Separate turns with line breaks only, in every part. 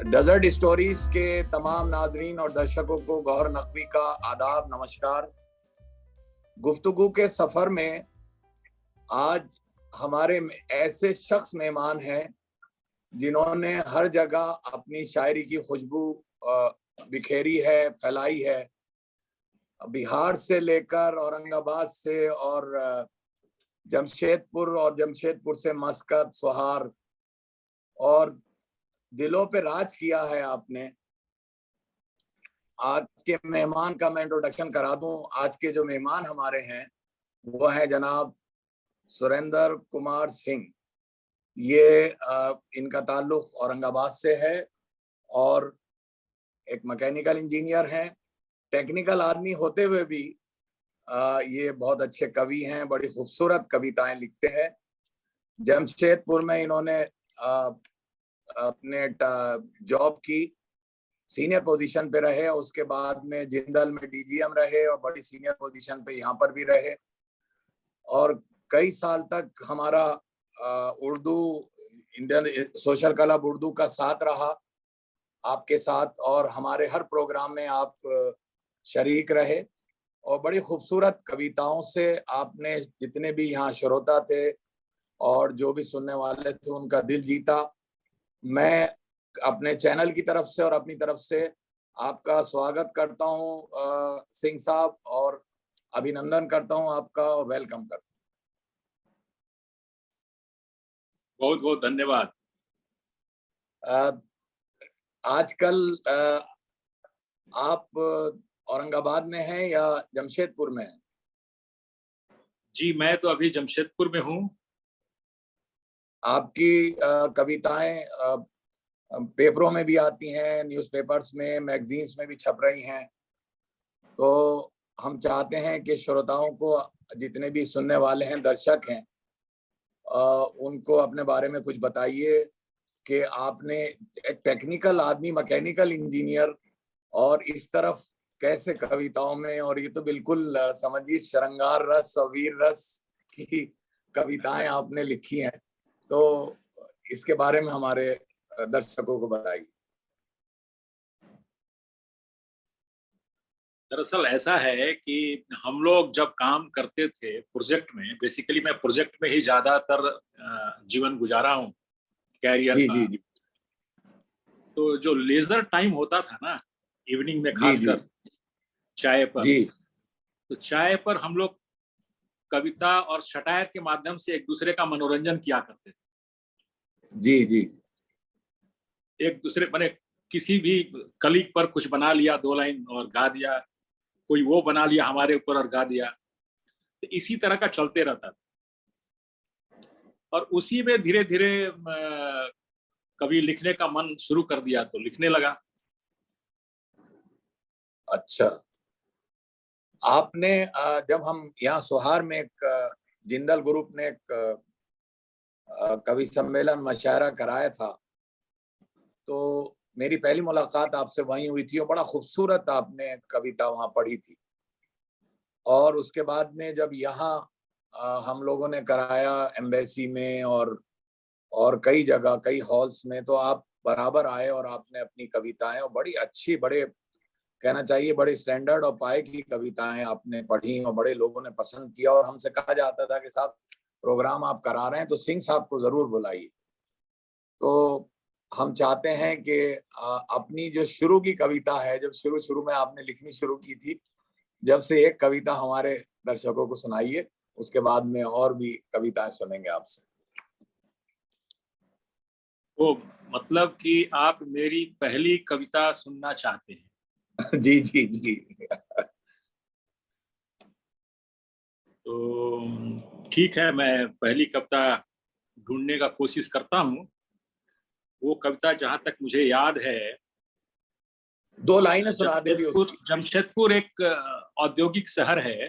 Desert stories के तमाम नाजरीन और दर्शकों को गौहर नकवी का आदाब, नमस्कार। गुफ्तगू के सफर में आज हमारे ऐसे शख्स मेहमान हैं जिन्होंने हर जगह अपनी शायरी की खुशबू बिखेरी है, फैलाई है। बिहार से लेकर औरंगाबाद से और जमशेदपुर से मस्कत, सोहार और दिलों पे राज किया है आपने। आज के मेहमान का मैं इंट्रोडक्शन करा दूं। आज के जो मेहमान हमारे हैं वो है जनाब सुरेंद्र कुमार सिंह। ये इनका ताल्लुक औरंगाबाद से है और एक मैकेनिकल इंजीनियर हैं। टेक्निकल आदमी होते हुए भी ये बहुत अच्छे कवि हैं, बड़ी खूबसूरत कविताएं लिखते हैं। जमशेदपुर में इन्होंने अपने जॉब की, सीनियर पोजीशन पे रहे, उसके बाद में जिंदल में डीजीएम रहे और बड़ी सीनियर पोजीशन पे यहाँ पर भी रहे। और कई साल तक हमारा Urdu, Indian social club Urdu का साथ रहा आपके साथ, और हमारे हर प्रोग्राम में आप शरीक रहे और बड़ी खूबसूरत कविताओं से आपने जितने भी यहाँ श्रोता थे और जो भी सुनने वाले थे उनका दिल जीता। मैं अपने चैनल की तरफ से और अपनी तरफ से आपका स्वागत करता हूं सिंह साहब, और अभिनंदन करता हूं आपका और वेलकम करता हूं।
बहुत बहुत धन्यवाद।
आजकल आप औरंगाबाद में हैं या जमशेदपुर में हैं?
जी, मैं तो अभी जमशेदपुर में हूँ।
आपकी कविताएं पेपरों में भी आती हैं, न्यूज़पेपर्स में, मैगजीन्स में भी छप रही हैं। तो हम चाहते हैं कि श्रोताओं को, जितने भी सुनने वाले हैं, दर्शक हैं, उनको अपने बारे में कुछ बताइए कि आपने एक टेक्निकल आदमी, मैकेनिकल इंजीनियर, और इस तरफ कैसे कविताओं में, और ये तो बिल्कुल समझिए श्रृंगार रस और वीर रस की कविताएं आपने लिखी हैं। तो इसके बारे में हमारे दर्शकों को बताइए।
दरअसल ऐसा है कि हम लोग जब काम करते थे प्रोजेक्ट में, बेसिकली मैं प्रोजेक्ट में ही ज्यादातर जीवन गुजारा हूँ कैरियर
जी
का।
जी जी
तो जो लेजर टाइम होता था ना, इवनिंग में
जी जी
खासकर चाय पर,
जी
तो चाय पर हम लोग कविता और शटायर के माध्यम से एक दूसरे का मनोरंजन किया करते थे।
जी जी
एक दूसरे माने किसी भी कलीग पर कुछ बना लिया, 2 लाइन और गा दिया, कोई वो बना लिया हमारे ऊपर और गा दिया। तो इसी तरह का चलते रहता था और उसी में धीरे धीरे कभी लिखने का मन शुरू कर दिया तो लिखने लगा।
अच्छा, आपने जब हम यहाँ सोहार में एक जिंदल ग्रुप ने एक कवि सम्मेलन मशायरा कराया था, तो मेरी पहली मुलाकात आपसे वहीं हुई थी और बड़ा खूबसूरत आपने कविता वहां पढ़ी थी। और उसके बाद में जब यहाँ हम लोगों ने कराया एम्बेसी में और कई जगह, कई हॉल्स में, तो आप बराबर आए और आपने अपनी कविताएं, और बड़ी अच्छी, बड़े कहना चाहिए बड़े स्टैंडर्ड और पाए की कविताएं आपने पढ़ी और बड़े लोगों ने पसंद किया। और हमसे कहा जाता था कि साहब प्रोग्राम आप करा रहे हैं तो सिंह साहब को जरूर बुलाइए। तो हम चाहते हैं कि अपनी जो शुरू की कविता है, जब शुरू में आपने लिखनी शुरू की थी, जब से एक कविता हमारे दर्शकों को सुनाइए, उसके बाद में और भी कविताएं सुनेंगे आपसे।
वो मतलब कि आप मेरी पहली कविता सुनना चाहते हैं?
जी जी जी
तो ठीक है, मैं पहली कविता ढूंढने का कोशिश करता हूँ। वो कविता जहां तक मुझे याद है,
2 लाइनें सुना दीजिए उसकी।
जमशेदपुर एक औद्योगिक शहर है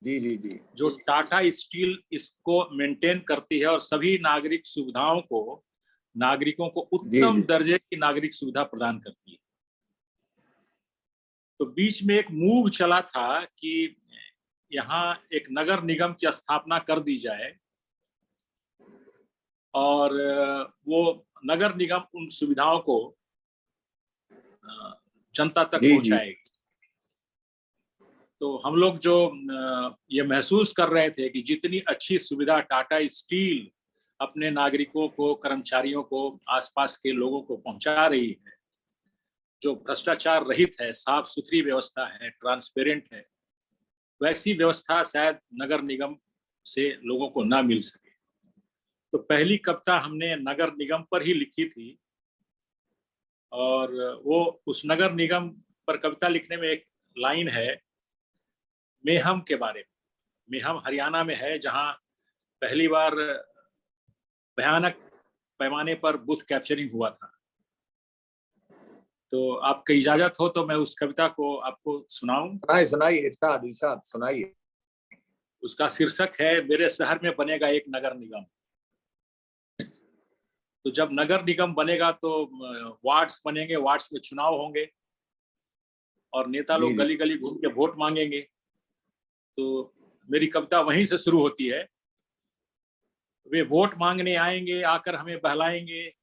जी जी जी
जो टाटा स्टील इसको मेंटेन करती है और सभी नागरिक सुविधाओं को, नागरिकों को
जी
उत्तम
जी
दर्जे की नागरिक सुविधा प्रदान करती है। तो बीच में एक मूव चला था कि यहाँ एक नगर निगम की स्थापना कर दी जाए और वो नगर निगम उन सुविधाओं को जनता तक
जी जी
पहुंचाएगी। तो हम लोग जो ये महसूस कर रहे थे कि जितनी अच्छी सुविधा टाटा स्टील अपने नागरिकों को, कर्मचारियों को, आसपास के लोगों को पहुंचा रही है, जो भ्रष्टाचार रहित है, साफ सुथरी व्यवस्था है, ट्रांसपेरेंट है, वैसी व्यवस्था शायद नगर निगम से लोगों को ना मिल सके। तो पहली कविता हमने नगर निगम पर ही लिखी थी, और वो उस नगर निगम पर कविता लिखने में एक लाइन है मेहम के बारे में। मेहम हरियाणा में है, जहां पहली बार भयानक पैमाने पर बूथ कैप्चरिंग हुआ था। तो आपकी इजाजत हो तो मैं उस कविता को आपको सुनाऊं।
सुनाइए सुनाइए, इरशाद इरशाद सुनाइए।
उसका शीर्षक है मेरे शहर में बनेगा एक नगर निगम। तो जब नगर निगम बनेगा तो वार्ड्स बनेंगे, वार्ड्स में चुनाव होंगे और नेता
जी
लोग
जी
गली गली घूम के वोट मांगेंगे। तो मेरी कविता वहीं से शुरू होती है। वे वोट मांगने आएंगे, आकर हमें बहलाएंगे,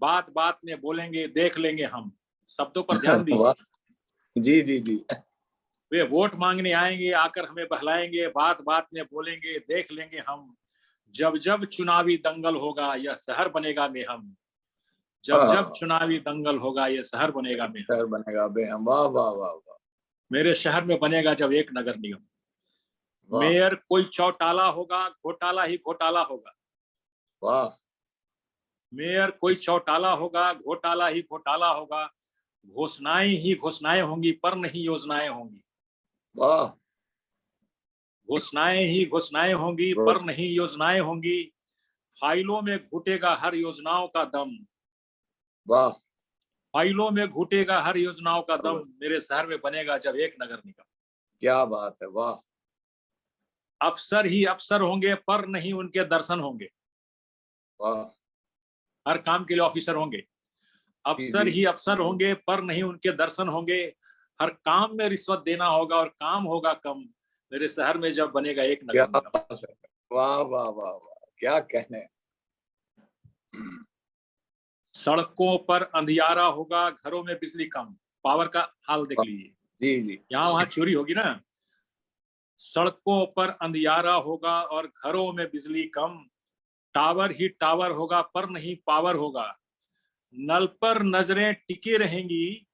बात बात में बोलेंगे देख लेंगे हम। शब्दों पर ध्यान
वाह,
दीजिए।
जी जी जी
वे वोट मांगने आएंगे, आकर हमें बहलाएंगे, बात बात में बोलेंगे देख लेंगे हम। जब जब चुनावी दंगल होगा यह शहर बनेगा मेहम। जब जब
हाँ,
चुनावी दंगल होगा यह शहर बनेगा मेहम।
शहर बनेगा बेहम। वाह वाह वाह वाह
मेरे शहर में बनेगा जब एक नगर निगम।
वाह
मेयर कोई चौटाला होगा, घोटाला ही घोटाला होगा।
वाह
मेयर कोई चौटाला होगा, घोटाला ही घोटाला होगा। घोषणाएं ही घोषणाएं होंगी पर नहीं योजनाएं होंगी।
वाह
घोषणाएं ही घोषणाएं होंगी पर
गुड,
नहीं योजनाएं होंगी। फाइलों में घुटेगा हर योजनाओं का दम।
वाह,
फाइलों में घुटेगा हर योजनाओं का दम।
गुड,
मेरे शहर में बनेगा जब एक नगर निगम।
क्या बात है, वाह
अफसर ही अफसर होंगे पर नहीं उनके दर्शन होंगे।
वाह,
हर काम के लिए ऑफिसर होंगे,
जी
अफसर
जी
ही
जी,
अफसर होंगे पर नहीं उनके दर्शन होंगे। हर काम में रिश्वत देना होगा और काम होगा कम। मेरे शहर में जब बनेगा एक
क्या
नगर निगम।
बात है, वाह वाह वाह वाह, क्या कहने।
सड़कों पर अंधियारा होगा, घरों में बिजली कम। पावर का हाल देख लीजिए,
जी जी
यहाँ वहां चोरी होगी ना। सड़कों पर अंधियारा होगा और घरों में बिजली कम। टावर ही टावर होगा पर नहीं पावर होगा। नल पर नजरें टिकी रहेंगी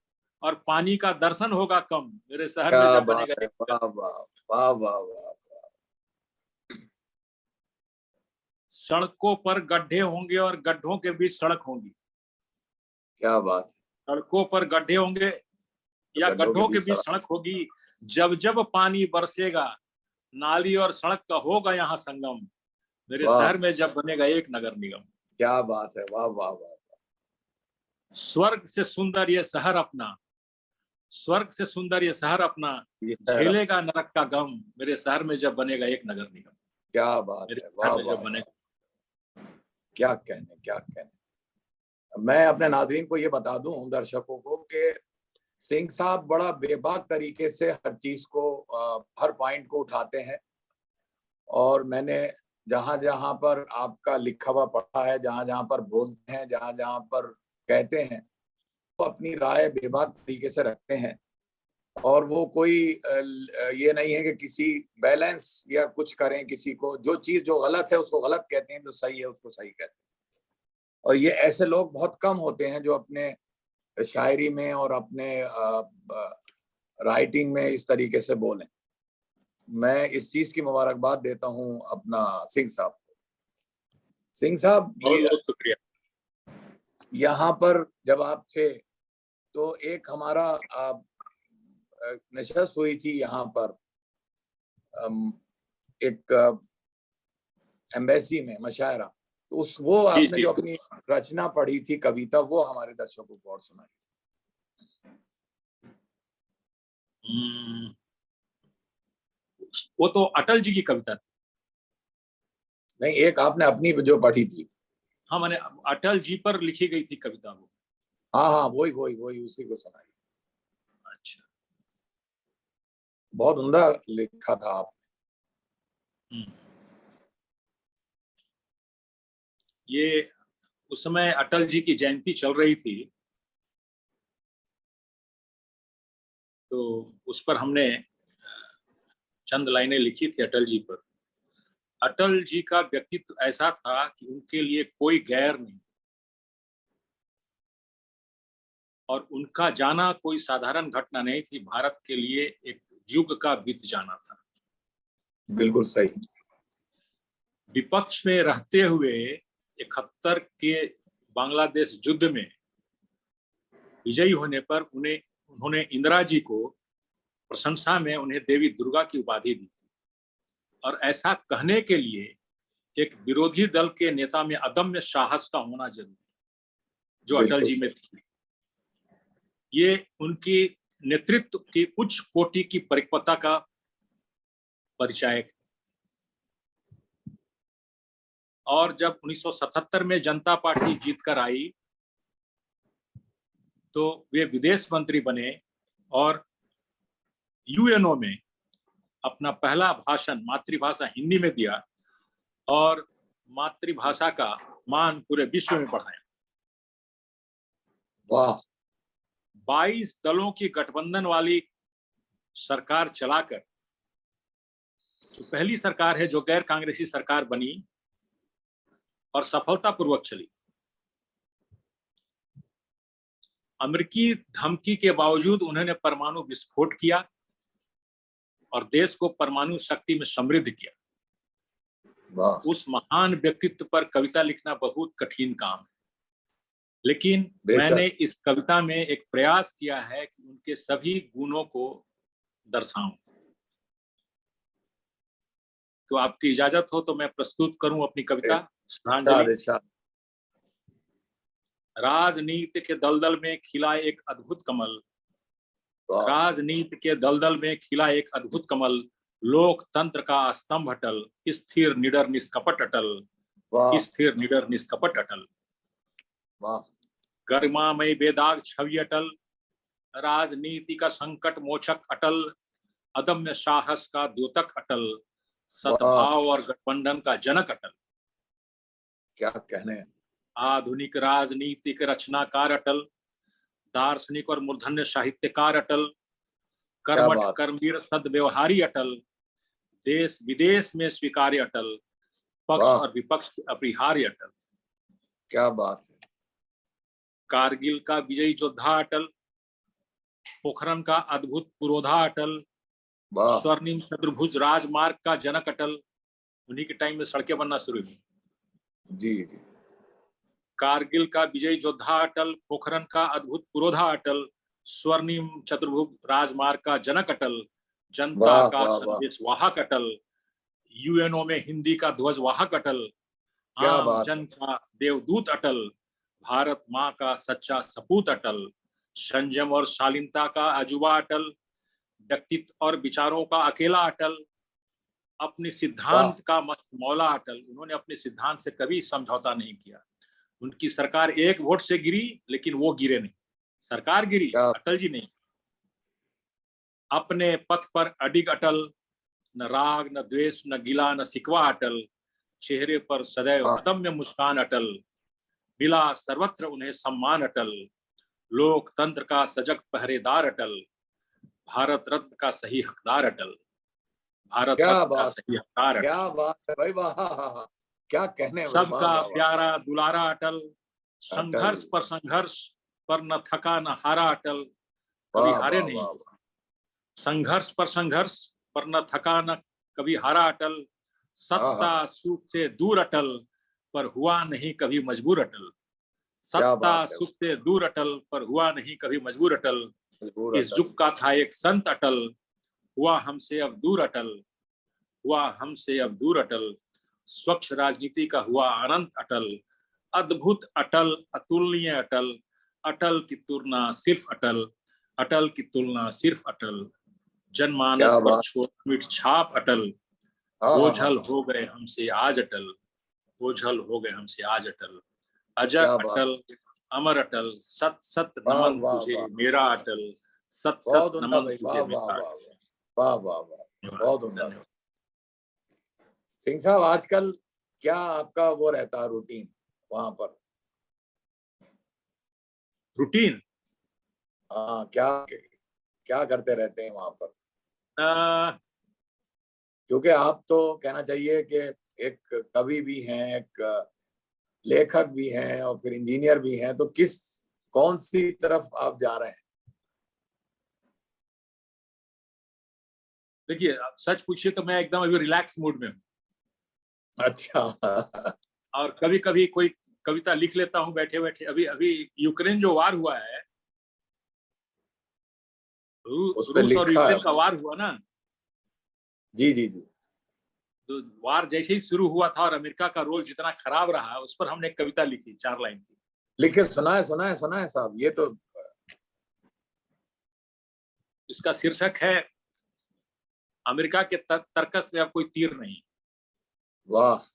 और पानी का दर्शन होगा कम। मेरे शहर में
क्या
जब
बात
बनेगा
है,
एक नगर।
वाह वाह वाह वाह वाह,
सड़कों पर गड्ढे होंगे और गड्ढों के बीच सड़क होंगी।
क्या बात है,
सड़कों पर गड्ढे होंगे या
गड्ढों के
गड्ढों के
बीच
बीच
सड़क,
सड़क होगी। जब जब पानी बरसेगा नाली और सड़क का होगा यहाँ संगम। मेरे
वाह
शहर में जब बनेगा एक नगर निगम।
क्या बात है, वाह वाह वाह,
स्वर्ग से सुंदर ये शहर अपना, स्वर्ग से सुंदर ये शहर अपना,
ये शहर,
झेलेगा नरक का गम। मेरे शहर में जब बनेगा एक नगर निगम।
क्या बात
मेरे
है,
शहर
वाह
में
वाह
जब
वाह,
बनेगा।
क्या कहने क्या कहने। मैं अपने नाज़रीन को ये बता दूं, दर्शकों को, कि सिंह साहब बड़ा बेबाक तरीके से हर चीज को, हर पॉइंट को उठाते हैं। और मैंने जहां जहां पर आपका लिखा हुआ पढ़ा है, जहां जहां पर बोलते हैं, जहां जहां पर कहते हैं, वो अपनी राय बेबाक तरीके से रखते हैं। और वो कोई ये नहीं है कि किसी बैलेंस या कुछ करें, किसी को जो चीज जो गलत है उसको गलत कहते हैं, जो सही है उसको सही कहते हैं। और ये ऐसे लोग बहुत कम होते हैं जो अपने शायरी में और अपने राइटिंग में इस तरीके से बोलें। मैं इस चीज की मुबारकबाद देता हूं अपना सिंह साहब को। सिंह साहब,
बहुत
ये
बहुत शुक्रिया।
यहाँ पर जब आप थे तो एक हमारा नशस्त हुई थी यहाँ पर, एक एम्बेसी में मशायरा। तो उस वो
जी
आपने
जी।
जो अपनी रचना पढ़ी थी, कविता, वो हमारे दर्शकों को और सुनाई।
हम्म, वो तो अटल जी की कविता थी।
नहीं, एक आपने अपनी जो पढ़ी थी।
हाँ, मैंने अटल जी पर लिखी गई थी कविता वो।
हाँ हाँ, वही वही वही, उसी को सुनाई।
अच्छा।
बहुत उम्दा लिखा था आप।
हम्म। ये, 'उस समय अटल जी की जयंती चल रही थी तो उस पर हमने चंद लाइनें लिखी थी अटल जी पर। अटल जी का व्यक्तित्व ऐसा था कि उनके लिए कोई गैर नहीं, और उनका जाना कोई साधारण घटना नहीं थी, भारत के लिए एक युग का बीत जाना था।
बिल्कुल सही।
विपक्ष में रहते हुए 71 के बांग्लादेश युद्ध में विजयी होने पर उन्होंने इंदिरा जी को प्रशंसा में उन्हें देवी दुर्गा की उपाधि दी थी, और ऐसा कहने के लिए एक विरोधी दल के नेता में अदम्य साहस का होना जरूरी, जो अटल जी में थी। ये उनकी नेतृत्व की उच्च कोटि की परिपक्वता का परिचायक। और जब 1977 में जनता पार्टी जीतकर आई तो वे विदेश मंत्री बने और यूएनओ में अपना पहला भाषण मातृभाषा हिंदी में दिया और मातृभाषा का मान पूरे विश्व में बढ़ाया।
वाह।
22 दलों की गठबंधन वाली सरकार चलाकर जो पहली सरकार है जो गैर कांग्रेसी सरकार बनी और सफलतापूर्वक चली। अमेरिकी धमकी के बावजूद उन्होंने परमाणु विस्फोट किया और देश को परमाणु शक्ति में समृद्ध किया। उस महान व्यक्तित्व पर कविता लिखना बहुत कठिन काम है, लेकिन मैंने इस कविता में एक प्रयास किया है कि उनके सभी गुणों को दर्शाऊं। तो आपकी इजाजत हो तो मैं प्रस्तुत करूं अपनी कविता श्रद्धांजलि। राजनीति के दलदल में खिला एक अद्भुत कमल, राजनीति के दलदल में खिला एक अद्भुत कमल, लोकतंत्र का स्तंभ अटल, स्थिर निडर निष्कपट अटल, स्थिर निडर निष्कपट अटल। गरिमामय बेदाग छवि अटल, राजनीति का संकट मोचक अटल, अदम्य साहस का द्योतक अटल, सद्भाव और गठबंधन का जनक अटल।
क्या कहने।
आधुनिक राजनीतिक रचनाकार अटल, दार्शनिक और मूर्धन्य साहित्यकार अटल, कर्मठ कर्मवीर सद्व्यवहारी अटल, देश विदेश में स्वीकार्य अटल, पक्ष और विपक्ष अपरिहार्य अटल।
क्या बात है।
कारगिल का विजयी योद्धा अटल, पोखरण का अद्भुत पुरोधा अटल, स्वर्णिम चतुर्भुज राजमार्ग का जनक अटल। उन्हीं के टाइम में सड़कें बनना शुरू हुई।
जी जी।
कारगिल का विजयी योद्धा अटल, पोखरण का अद्भुत पुरोधा अटल, स्वर्णिम चतुर्भुज राजमार्ग का जनक अटल, जनता का संदेश वाहक अटल, यूएनओ में हिंदी का ध्वज वाहक अटल, आम जन का देवदूत अटल, भारत माँ का सच्चा सपूत अटल, संयम और शालीनता का अजूबा अटल, व्यक्तित्व और विचारों का अकेला अटल, अपने सिद्धांत का मौला अटल। उन्होंने अपने सिद्धांत से कभी समझौता नहीं किया। उनकी सरकार एक वोट से गिरी लेकिन वो गिरे नहीं, सरकार गिरी, अटल जी नहीं। अपने पथ पर अडिग अटल, न राग न द्वेष न गिला न सिकवा अटल, चेहरे पर सदैव अदम्य मुस्कान अटल, मिला सर्वत्र उन्हें सम्मान अटल, लोकतंत्र का सजग पहरेदार अटल, भारत रत्न का सही हकदार अटल, भारत रत्न का सही हकदार अटल।
क्या बात है भाई, वाह। क्या कहने।
सबका प्यारा दुलारा अटल, संघर्ष पर न थका न हारा अटल, कभी हारे नहीं। संघर्ष पर न थका न कभी हारा अटल, सत्ता सुख से दूर अटल पर हुआ नहीं कभी मजबूर अटल, सत्ता सुख से दूर अटल पर हुआ नहीं कभी मजबूर अटल। इस युग का था एक संत अटल, हुआ हमसे अब दूर अटल, हुआ हमसे अब दूर अटल, स्वच्छ राजनीति का हुआ अनंत अटल, अद्भुत अटल, अतुलनीय अटल, अटल की तुलना सिर्फ अटल, अटल की तुलना सिर्फ अटल, जनमानस पर छोट छाप अटल, ओझल हो गए हमसे आज अटल, ओझल हो गए हमसे आज अटल, अजर अटल, अमर अटल, सत सत नमन तुझे मेरा अटल, सत सत नमन तुझे मेरा।
वाह वाह वाह, बहुत उम्दा। सिंह साहब, आजकल क्या आपका वो रहता है रूटीन वहां पर?
रूटीन?
हाँ, क्या क्या करते रहते हैं वहां पर?
अ,
क्योंकि आप तो कहना चाहिए कि एक कवि भी हैं, एक लेखक भी हैं और फिर इंजीनियर भी हैं, तो कौन सी तरफ आप जा रहे हैं?
देखिए, सच पूछिए तो मैं एकदम अभी रिलैक्स मूड में हूँ,
अच्छा।
और कभी कभी कोई कविता लिख लेता हूँ बैठे बैठे। अभी अभी यूक्रेन जो वार हुआ है,
उस पे
रूस और
लिखा है?
यूक्रेन का वार हुआ ना,
जी जी जी।
तो वार जैसे ही शुरू हुआ था और अमेरिका का रोल जितना खराब रहा, उस पर हमने एक कविता लिखी 4 लाइन की।
लिखे, सुना है साहब, ये तो।
इसका शीर्षक है, अमेरिका के तर्कस में अब कोई तीर नहीं।
वाह।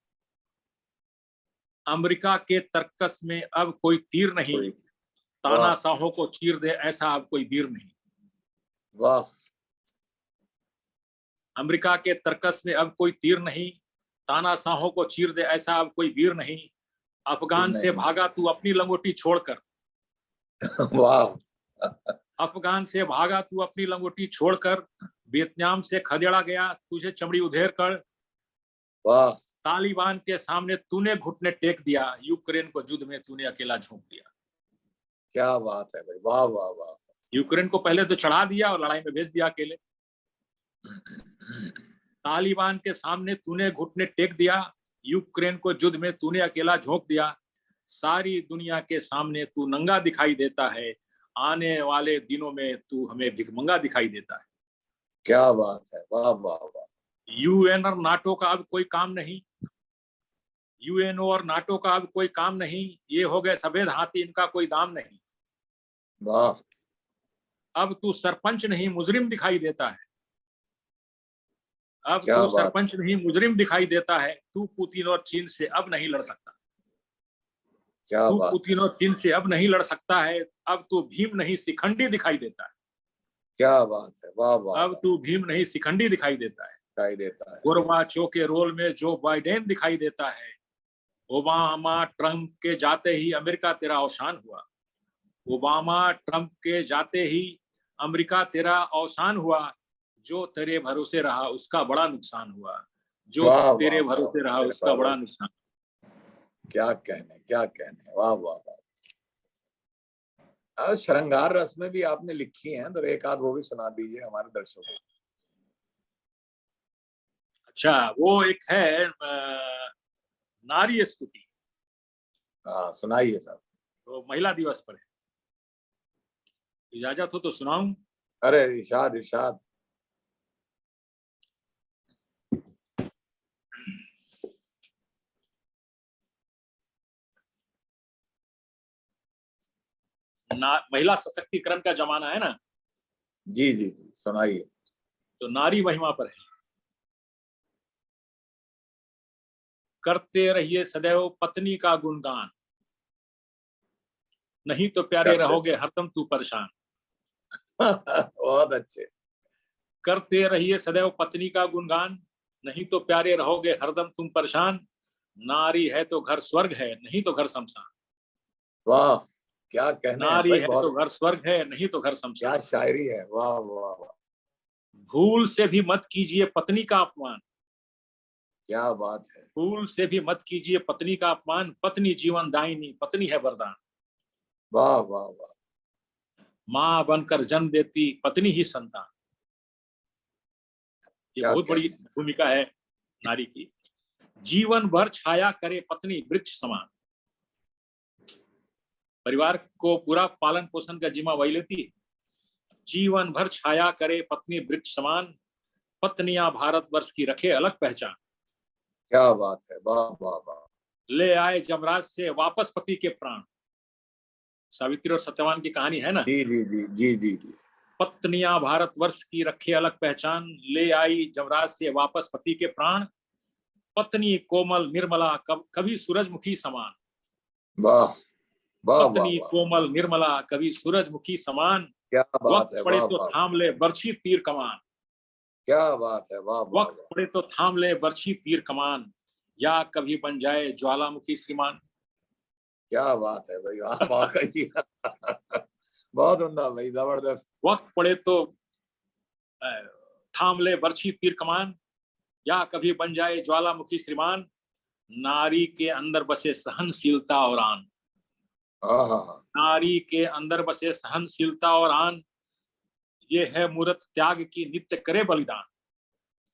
अमेरिका के तर्कस में अब कोई तीर नहीं,
कोई। वाह
तानाशाहों को चीर दे ऐसा अब कोई वीर नहीं।
वाह।
अमेरिका के तर्कस में अब कोई तीर नहीं, तानाशाहों को चीर दे ऐसा अब कोई वीर नहीं। अफगान से
नहीं।
भागा तू अपनी लंगोटी छोड़कर,
वाह।
अफगान से भागा तू अपनी लंगोटी छोड़कर, वियतनाम से खदेड़ा गया तुझे चमड़ी उधेर कर,
वाह।
तालिबान के सामने तूने घुटने टेक दिया, यूक्रेन को युद्ध में तूने अकेला झोंक दिया।
क्या बात है भाई, वाह वाह वाह।
यूक्रेन को पहले तो चढ़ा दिया और लड़ाई में भेज दिया अकेले। तालिबान के सामने तूने घुटने टेक दिया, यूक्रेन को युद्ध में तूने अकेला झोंक दिया। सारी दुनिया के सामने तू नंगा दिखाई देता है, आने वाले दिनों में तू हमें भिखमंगा दिखाई देता है।
क्या बात है, वाह वाह वाह।
यूएन और नाटो का अब कोई काम नहीं, यूएनओ और नाटो का अब कोई काम नहीं, ये हो गए सफेद हाथी, इनका कोई दाम नहीं।
वाह।
अब तू सरपंच नहीं मुजरिम दिखाई देता है, अब
क्या
तू
बात है,
सरपंच नहीं मुजरिम दिखाई देता है। तू पुतिन और चीन से अब नहीं लड़ सकता,
क्या
तू
बात है।
पुतिन और चीन से अब नहीं लड़ सकता है। अब तू भीम नहीं शिखंडी दिखाई देता है,
क्या बात है, वाह वाह
अब
वाह।
तू भीम नहीं शिखंडी दिखाई देता है।
दिखाई देता है।
गोरबाचो के रोल में जो बाइडेन दिखाई देता है, ओबामा ट्रंप के जाते ही अमेरिका तेरा अवसान हुआ, ओबामा ट्रंप के जाते ही अमेरिका तेरा अवसान हुआ। जो तेरे भरोसे रहा उसका बड़ा नुकसान हुआ, जो
वाह वाह
तेरे
वाह
भरोसे
वाह,
रहा
मेरे
उसका
बाबा।
बड़ा नुकसान।
क्या कहने, क्या कहने, वाह वाह वाह। श्रृंगार रस में भी आपने लिखी हैं, तो एक आध वो भी सुना दीजिए हमारे दर्शकों को।
अच्छा, वो एक है नारी स्तुति,
हाँ सुनाइए साहब।
तो महिला दिवस पर है, इजाजत हो तो सुनाऊं?
अरे इरशाद इरशाद।
महिला सशक्तिकरण का जमाना है ना,
जी जी जी, सुनाइए।
तो नारी महिमा पर है। करते रहिए सदैव पत्नी का गुणगान, नहीं तो प्यारे
करते
रहोगे हरदम तू परेशान।
बहुत अच्छे।
करते रहिए सदैव पत्नी का गुणगान, नहीं तो प्यारे रहोगे हरदम तुम परेशान। नारी है तो घर स्वर्ग है, नहीं तो घर शमशान।
वाह, क्या कहने हैं
नारी
भाई,
है तो
बहुत।
घर स्वर्ग है, नहीं तो घर शमशान।
क्या शायरी है, वाह वाह वाह।
भूल से भी मत कीजिए पत्नी का अपमान,
क्या बात है।
भूल से भी मत कीजिए पत्नी का अपमान। पत्नी जीवन दायिनी, पत्नी है वरदान।
वाह वाह वाह।
माँ बनकर जन्म देती पत्नी ही संतान। ये
क्या
बहुत बड़ी
कहने।
भूमिका है नारी की। जीवन भर छाया करे पत्नी वृक्ष समान, परिवार को पूरा पालन पोषण का जिम्मा वही लेती है। जीवन भर छाया करे पत्नी वृक्ष समान, पत्नियां भारतवर्ष की रखे अलग पहचान।
क्या बात है, वाह वाह वाह।
ले आए जमराज से वापस पति के प्राण, सावित्री और सत्यवान की कहानी है ना।
जी जी जी जी जी जी।
पत्नियां भारतवर्ष की रखे अलग पहचान, ले आई जमराज से वापस पति के प्राण। पत्नी कोमल निर्मला कभी सूरजमुखी समान,
वाह वाह वाह
पत्नी
वाह।
कोमल निर्मला कभी सूरजमुखी समान।
क्या बात
वक्त
है,
पड़े
वाह
तो
वाह।
थाम ले बरछी तीर कमान,
क्या बात है, वाह वाह
वक्त
वाह।
पड़े तो थाम ले बरछी तीर कमान, या कभी बन जाए ज्वालामुखी श्रीमान।
क्या बात है भाई, वाह वाकई। बहुत उम्दा भाई, जबरदस्त।
वक्त पड़े तो थाम ले बरछी तीर कमान, या कभी बन जाए ज्वालामुखी श्रीमान, नारी के अंदर बसे सहनशीलता और आन। नारी के अंदर बसे सहनशीलता और आन, ये है मूरत त्याग की नित्य करे बलिदान।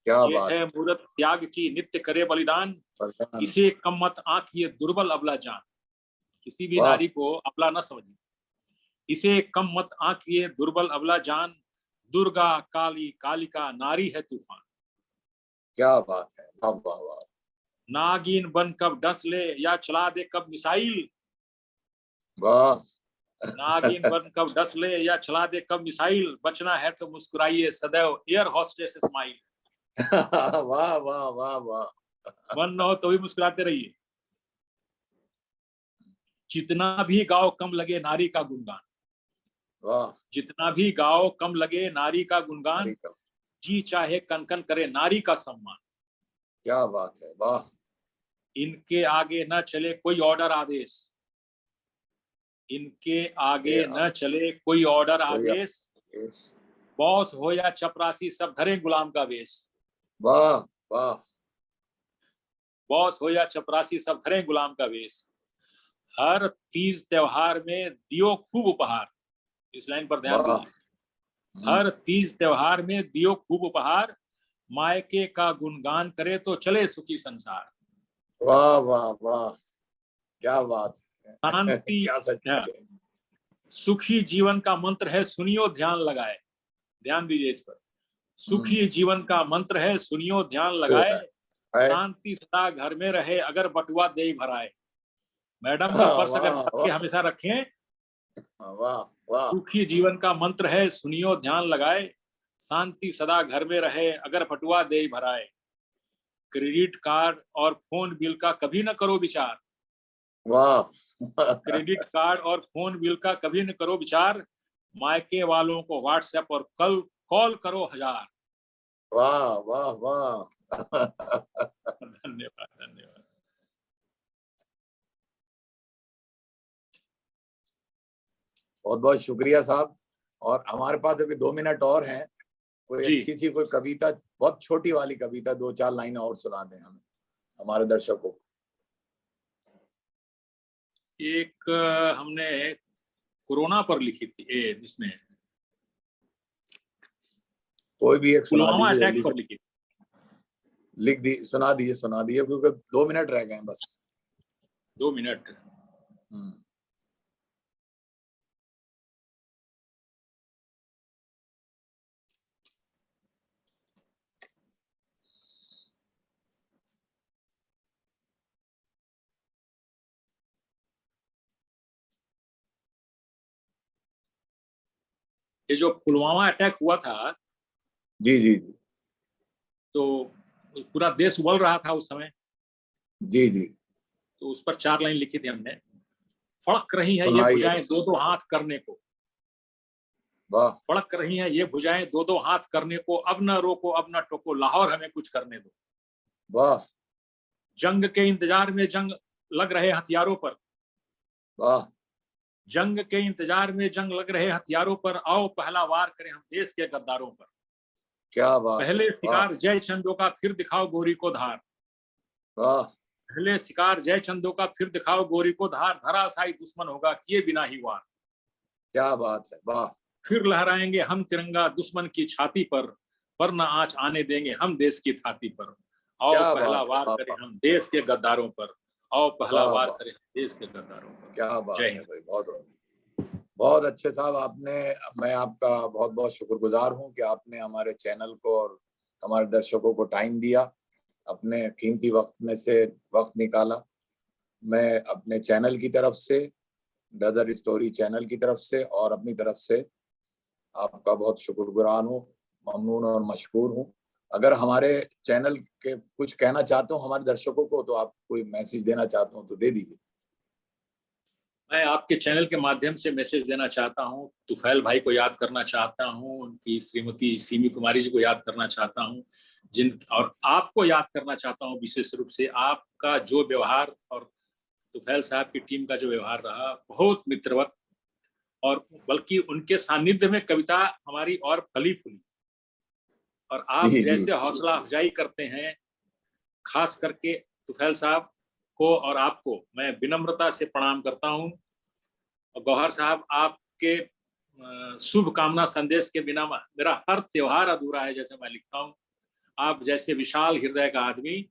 क्या
ये
बात
है मूरत त्याग की नित्य करे बलिदान, इसे कम मत आंख ये दुर्बल अबला जान। किसी भी नारी को अबला न समझिए, इसे कम मत आंख ये दुर्बल अबला जान, दुर्गा काली कालिका नारी है तूफान।
क्या बात है, वाह वाह वाह।
नागिन बन कब डस ले या चला दे कब मिसाइल,
वाह।
नागिन बन कब डस ले या चला दे कब मिसाइल, बचना है तो मुस्कुराइए सदैव एयर होस्टेस स्माइल।
वाह वाह वाह वाह।
मन न हो तो भी मुस्कुराते रहिए। जितना भी गाओ कम लगे नारी का गुणगान,
वाह।
जितना भी गाओ कम लगे नारी का गुणगान, जी चाहे कन करे नारी का सम्मान।
क्या बात है, वाह।
इनके आगे न चले कोई ऑर्डर आदेश, इनके आगे न चले कोई ऑर्डर आदेश, बॉस हो या चपरासी सब धरे गुलाम का वेश।
वाह वाह।
बॉस हो या चपरासी सब धरे गुलाम का वेश। हर तीज त्योहार में दियो खूब उपहार, इस लाइन पर ध्यान दीजिए। हर तीज त्योहार में दियो खूब उपहार, मायके का गुणगान करे तो चले सुखी संसार।
वाह वाह वाह, क्या बात है।
शांति
क्या सच है।
सुखी जीवन का मंत्र है सुनियो ध्यान लगाए, ध्यान दीजिए इस पर। सुखी जीवन का मंत्र है सुनियो ध्यान लगाए, शांति सदा घर में रहे अगर बटुआ दे भराए। मैडम जी पर्स अगर भर के हमेशा रखें।
वाह वाह।
सुखी जीवन का मंत्र है सुनियो ध्यान लगाए, शांति सदा घर में रहे अगर बटुआ दे भराए। क्रेडिट कार्ड और फोन बिल का कभी न करो विचार,
वाह।
क्रेडिट कार्ड और फोन बिल का कभी न करो विचार, मायके वालों को व्हाट्सएप और कल कॉल करो 1000।
वाह वाह वाह।
धन्यवाद धन्यवाद।
बहुत बहुत शुक्रिया साहब। और हमारे पास अभी 2 मिनट और हैं, कोई अच्छी सी कोई कविता, बहुत छोटी वाली कविता 2-4 लाइन और सुना दें हमें, हमारे दर्शकों को।
एक हमने कोरोना पर लिखी थी, इसमें
कोई भी एक सुना
पुलवामा
दीजिए,
अटैक पर लिखी थी।
लिख दी, सुना दीजिए क्योंकि 2 मिनट रह गए हैं बस।
2 मिनट। ये जो पुलवामा अटैक हुआ था,
जी जी जी,
तो पूरा देश उबल रहा था उस समय।
जी जी,
तो उस पर 4 लाइन लिखी थी हमने। फड़क रही है ये
सुनाइए।
भुजाएं 2-2 हाथ करने को,
वाह।
फड़क रही है ये भुजाएं 2-2 हाथ करने को, अब न रोको अब न टोको, लाहौर हमें कुछ करने दो।
वाह।
जंग के इंतजार में जंग लग रहे हथियारों पर,
वाह।
जंग के इंतजार में जंग लग रहे हथियारों पर, आओ पहला वार करें हम देश के गद्दारों पर।
क्या बात।
पहले शिकार जय चंदो का फिर दिखाओ गोरी को धार,
वाह।
पहले शिकार जय चंदो का फिर दिखाओ गोरी को धार, धराशायी दुश्मन होगा किए बिना ही वार।
क्या बात है, वाह।
फिर लहराएंगे हम तिरंगा दुश्मन की छाती पर न आंच आने देंगे हम देश की छाती पर। आओ पहला वार करें हम देश के गद्दारों पर, आओ पहला वार करें देश के गद्दारों पर।
क्या बात है भाई, बहुत बहुत अच्छे साहब। आपने, मैं आपका बहुत बहुत शुक्रगुजार हूं कि आपने हमारे चैनल को और हमारे दर्शकों को टाइम दिया, अपने कीमती वक्त में से वक्त निकाला। मैं अपने चैनल की तरफ से, ब्रदर स्टोरी चैनल की तरफ से और अपनी तरफ से आपका बहुत शुक्रगुजार हूँ, ममनून और मशकूर हूँ। अगर हमारे चैनल के कुछ कहना चाहते हो हमारे दर्शकों को, तो आप कोई मैसेज देना चाहते हो तो दे दीजिए।
मैं आपके चैनल के माध्यम से मैसेज देना चाहता हूँ, तुफैल भाई को याद करना चाहता हूँ, उनकी श्रीमती सीमी कुमारी जी को याद करना चाहता हूँ, और आपको याद करना चाहता हूँ विशेष रूप से। आपका जो व्यवहार और तुफैल साहब की टीम का जो व्यवहार रहा, बहुत मित्रवत और बल्कि उनके सानिध्य में कविता हमारी और फली फूली। और आप जैसे हौसला अफजाई करते हैं, खास करके तुफैल साहब को और आपको मैं विनम्रता से प्रणाम करता हूं। और गौहर साहब, आपके शुभ कामना संदेश के बिना मेरा हर त्योहार अधूरा है, जैसे मैं लिखता हूं। आप जैसे विशाल हृदय का आदमी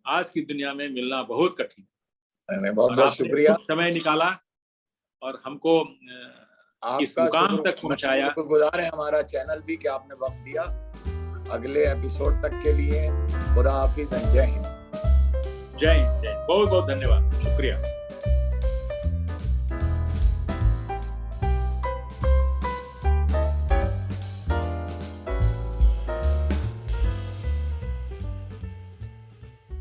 आज की दुनिया में मिलना बहुत कठिन है।
बहुत बहुत शुक्रिया,
समय निकाला और हमको इस मुकाम तक पहुंचाया।
शुक्रगुजार है हमारा चैनल भी कि आपने वक्त दिया। अगले एपिसोड तक के लिए खुदा हाफिज, जय हिंद।
जय हिंद, जय हिंद। बहुत बहुत धन्यवाद, शुक्रिया।